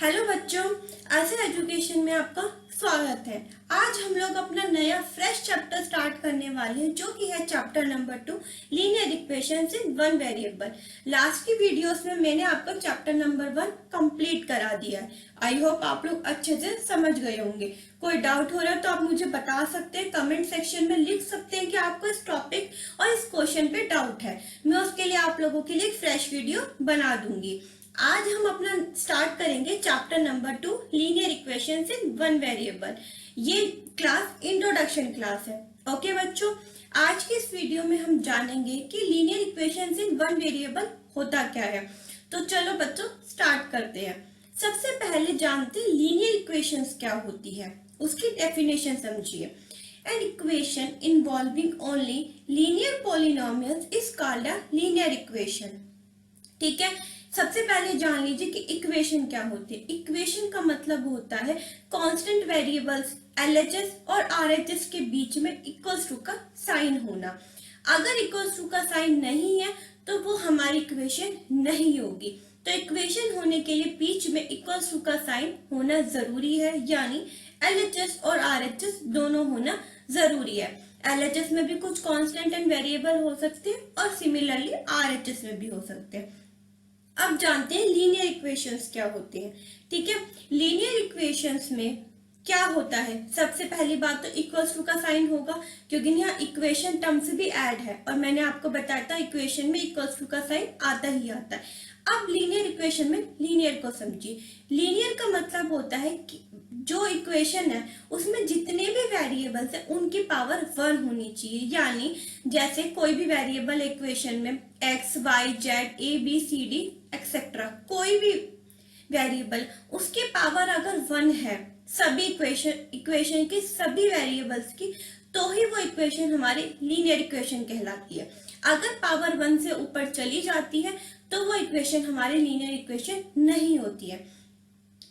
Hello बच्चों, आशा education में आपका स्वागत है। आज हम लोग अपना नया फ्रेश चैप्टर स्टार्ट करने वाले हैं, जो कि है चैप्टर नंबर 2 लीनियर इक्वेशंस इन वन वेरिएबल। लास्ट की वीडियोस में मैंने आपका चैप्टर नंबर 1 कंप्लीट करा दिया है। आई होप आप लोग अच्छे से समझ गए होंगे। कोई डाउट हो रहा है तो आप मुझे बता सकते हैं, कमेंट सेक्शन में लिख सकते हैं कि आपको इस टॉपिक और इस क्वेश्चन पे डाउट है। मैं उसके लिए आप लोगों के लिए एक फ्रेश वीडियो बना दूंगी। आज हम अपना स्टार्ट करेंगे चैप्टर नंबर 2 लीनियर इक्वेशंस इन वन वेरिएबल। ये क्लास इंट्रोडक्शन क्लास है। ओके बच्चों, आज की इस वीडियो में हम जानेंगे कि लीनियर इक्वेशंस इन वन वेरिएबल होता क्या है। तो चलो बच्चों स्टार्ट करते हैं। सबसे पहले जानते हैं लीनियर इक्वेशंस क्या होती है, उसकी डेफिनेशन समझिए। An equation involving only linear polynomials is called a linear equation। ठीक है, सबसे पहले जान लीजिए कि इक्वेशन क्या होती है। इक्वेशन का मतलब होता है कांस्टेंट वेरिएबल्स एलएचएस और आरएचएस के बीच में इक्वल्स टू का साइन होना। अगर इक्वल्स टू का साइन नहीं है तो वो हमारी इक्वेशन नहीं होगी। तो इक्वेशन होने के लिए बीच में इक्वल्स टू का साइन होना जरूरी है, यानी एलएचएस और आरएचएस दोनों होना जरूरी है। एलएचएस में भी कुछ कांस्टेंट एंड वेरिएबल हो सकते हैं और सिमिलरली आरएचएस में भी हो सकते हैं। अब जानते हैं लीनियर इक्वेशंस क्या होते हैं। ठीक है, लीनियर इक्वेशंस में क्या होता है, सबसे पहली बात तो इक्वल्स टू का साइन होगा, क्योंकि यहाँ इक्वेशन टर्म्स भी ऐड है और मैंने आपको बताया था इक्वेशन में इक्वल्स टू का साइन आता ही आता है। अब लीनियर इक्वेशन में लीनियर को समझिए। लीनियर का मतलब होता है कि जो इक्वेशन है उसमें जितने भी वेरिएबल्स है उनकी पावर 1 होनी चाहिए। यानी जैसे कोई भी वेरिएबल इक्वेशन में x, y, z, a, b, c, d etcetera, कोई भी वेरिएबल उसकी पावर अगर 1 है सभी इक्वेशन की सभी वेरिएबल्स की, तो ही वो इक्वेशन हमारी लीनियर इक्वेशन कहलाती है। अगर पावर 1 से ऊपर चली जाती है तो वो इक्वेशन हमारी लीनियर इक्वेशन नहीं होती है।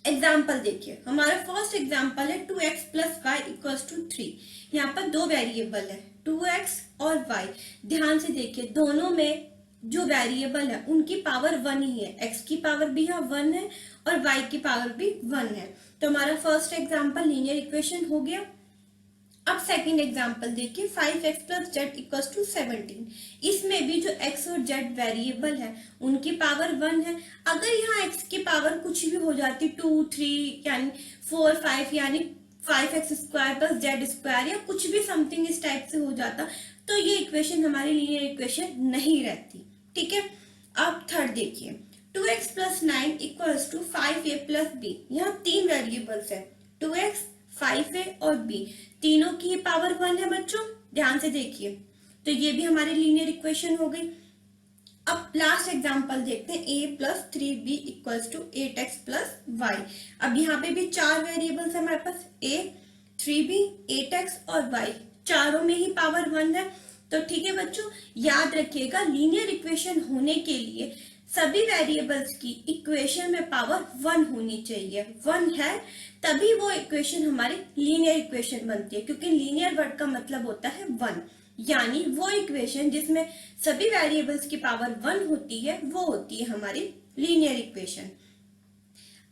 एग्जाम्पल देखिए, हमारा फर्स्ट एग्जाम्पल है 2x plus Y equals to 3। यहाँ पर दो वेरिएबल है 2x और y। ध्यान से देखिए, दोनों में जो वेरिएबल है उनकी पावर 1 ही है। x की पावर भी यहाँ 1 है और y की पावर भी 1 है। तो हमारा फर्स्ट एग्जाम्पल लीनियर इक्वेशन हो गया। अब सेकंड एग्जांपल देखिए, 5x plus Z equals to 17। इसमें भी जो x और z वेरिएबल है उनकी पावर 1 है। अगर यहाँ x की पावर कुछ भी हो जाती 2, 3 यानी 4, 5 यानी 5x square plus Z square या कुछ भी समथिंग इस टाइप से हो जाता, तो ये इक्वेशन हमारी लीनियर इक्वेशन नहीं रहती। ठीक है, अब थर्ड देखिए, 2x plus 9 equals to 5a plus b। यहाँ तीन वेरिएबल्स है 2x, 5a और b, तीनों की पावर 1 है बच्चों, ध्यान से देखिए। तो ये भी हमारी लीनियर इक्वेशन हो गई। अब लास्ट एग्जांपल देखते हैं, a plus 3b equals to 8x plus y। अब यहाँ पे भी चार वेरिएबल्स है हमारे पास, a, 3b, 8x और y, चारों में ही पावर 1 है। तो ठीक है बच्चों, याद रखिएगा लीनियर इक्वेशन होने के लिए सभी वेरिएबल्स की इक्वेशन में पावर 1 होनी चाहिए। 1 है तभी वो इक्वेशन हमारी लीनियर इक्वेशन बनती है, क्योंकि लीनियर वर्ड का मतलब होता है 1। यानी वो इक्वेशन जिसमें सभी वेरिएबल्स की पावर 1 होती है वो होती है हमारी लीनियर इक्वेशन।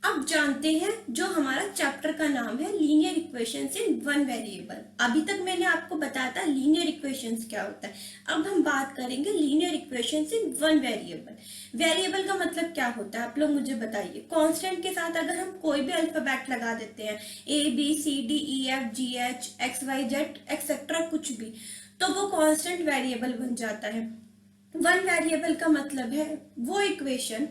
अब जानते हैं जो हमारा चैप्टर का नाम है लीनियर इक्वेशंस इन वन वेरिएबल। अभी तक मैंने आपको बताया था लीनियर इक्वेशंस क्या होता है। अब हम बात करेंगे लीनियर इक्वेशंस इन वन वेरिएबल। वेरिएबल का मतलब क्या होता है, आप लोग मुझे बताइए। कांस्टेंट के साथ अगर हम कोई भी अल्फाबेट लगा देते हैं, a, b, c, d, e, f, g, h, x, y, z etcetera कुछ भी, तो वो कांस्टेंट वेरिएबल बन जाता है। वन वेरिएबल का मतलब है वो इक्वेशन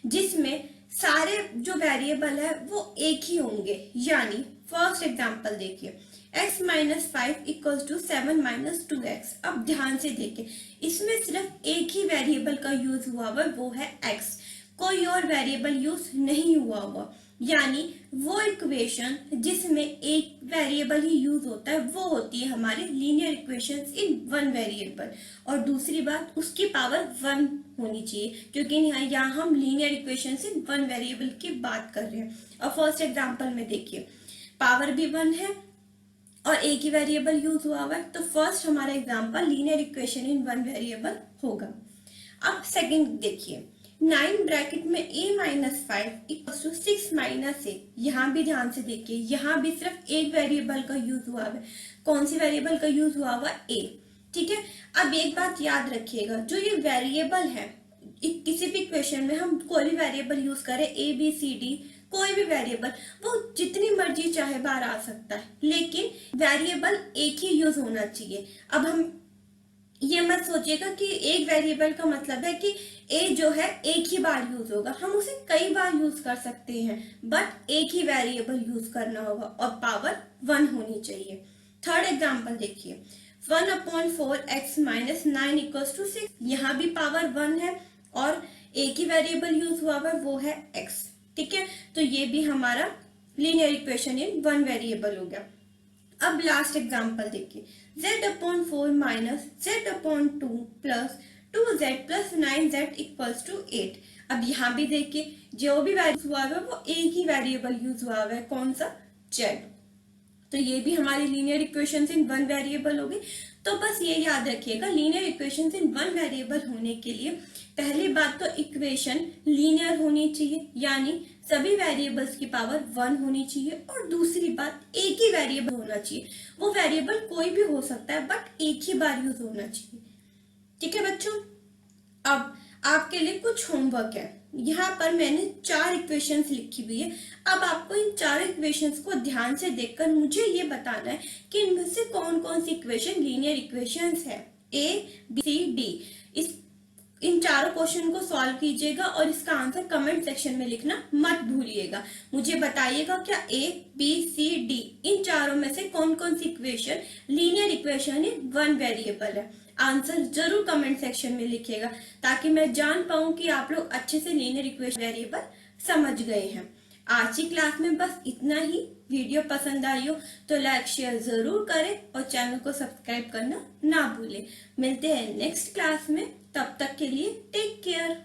जिसमें सारे जो वेरिएबल है वो एक ही होंगे। यानी फर्स्ट एग्जांपल देखिए, x minus 5 equals to 7 minus 2x। अब ध्यान से देखिए, इसमें सिर्फ एक ही वेरिएबल का यूज हुआ हुआ, वो है x, कोई और वेरिएबल यूज नहीं हुआ हुआ। यानी वो इक्वेशन जिसमें एक वेरिएबल ही यूज होता है वो होती है हमारी लीनियर इक्वेशंस इन वन वेरिएबल। और दूसरी बात, उसकी पावर 1 होनी चाहिए, क्योंकि यहाँ हम लीनियर इक्वेशंस इन वन वेरिएबल की बात कर रहे हैं। और फर्स्ट एग्जांपल में देखिए, पावर भी 1 है और एक ही वेरिएबल यूज हुआ है, तो फर्स्ट हमारा example linear equation in one variable होगा। अब सेकंड देखिए, 9 ब्रैकेट में a minus 5 equals to 6 minus a। यहाँ भी ध्यान से देखिए, यहाँ भी सिर्फ एक वेरिएबल का यूज हुआ है। कौन सी वेरिएबल का यूज हुआ हुआ? a। ठीक है, अब एक बात याद रखिएगा, जो ये वेरिएबल है, किसी भी इक्वेशन में हम कोई भी वेरिएबल यूज करें, a b c d, कोई भी वेरिएबल, वो जितनी मर्जी चाहे बार आ सकता है, लेकिन वेरिएबल एक ही यूज होना चाहिए। अब हम ये मत सोचिएगा कि एक वेरिएबल का मतलब है कि a जो है एक ही बार यूज होगा, हम उसे कई बार यूज कर सकते हैं, बट एक ही वेरिएबल यूज करना होगा और पावर 1 होनी चाहिए। थर्ड एग्जांपल देखिए, 1/4x माइनस 9 इक्वल्स टू 6। यहाँ भी पावर 1 है और एक ही वेरिएबल यूज हुआ है, वो है x। ठीक है, तो ये भी हमारा linear equation in one variable हो गया। अब लास्ट एग्जांपल देखिए, z/4 minus z/2 plus 2z plus 9z equals to 8। अब यहाँ भी देखिए, जो भी वैल्यू हुआ है वो एक ही वेरिएबल यूज हुआ है, कौन सा? z। तो ये भी हमारी लीनियर इक्वेशंस इन वन वेरिएबल हो गई। तो बस ये याद रखिएगा, लीनियर इक्वेशंस इन वन वेरिएबल होने के लिए पहली बात तो इक्वेशन लीनियर होनी चाहिए, यानी सभी वेरिएबल्स की पावर 1 होनी चाहिए, और दूसरी बात एक ही वेरिएबल होना चाहिए। वो वेरिएबल कोई भी हो सकता है, बट एक ही बार यूज होना चाहिए। ठीक है बच्चों, अब आपके लिए कुछ होमवर्क है। यहाँ पर मैंने 4 इक्वेशंस लिखी हुई है। अब आपको इन 4 इक्वेशंस को ध्यान से देखकर मुझे ये बताना है कि इनमें से कौन कौन सी इक्वेशन लीनियर इक्वेशंस है, A B C D। इन चारों क्वेश्चन को सॉल्व कीजिएगा और इसका आंसर कमेंट सेक्शन में लिखना मत भूलिएगा। मुझे बताइएगा क्या A B C D इन चारों में से कौन कौन सी equation linear equation in one variable है। आंसर जरूर कमेंट सेक्शन में लिखिएगा, ताकि मैं जान पाऊं कि आप लोग अच्छे से लीनियर इक्वेशन वेरिएबल समझ गए हैं। आज की क्लास में बस इतना ही। वीडियो पसंद आई हो तो लाइक शेयर जरूर करें और चैनल को सब्सक्राइब करना ना भूलें। मिलते हैं नेक्स्ट क्लास में, तब तक के लिए टेक केयर।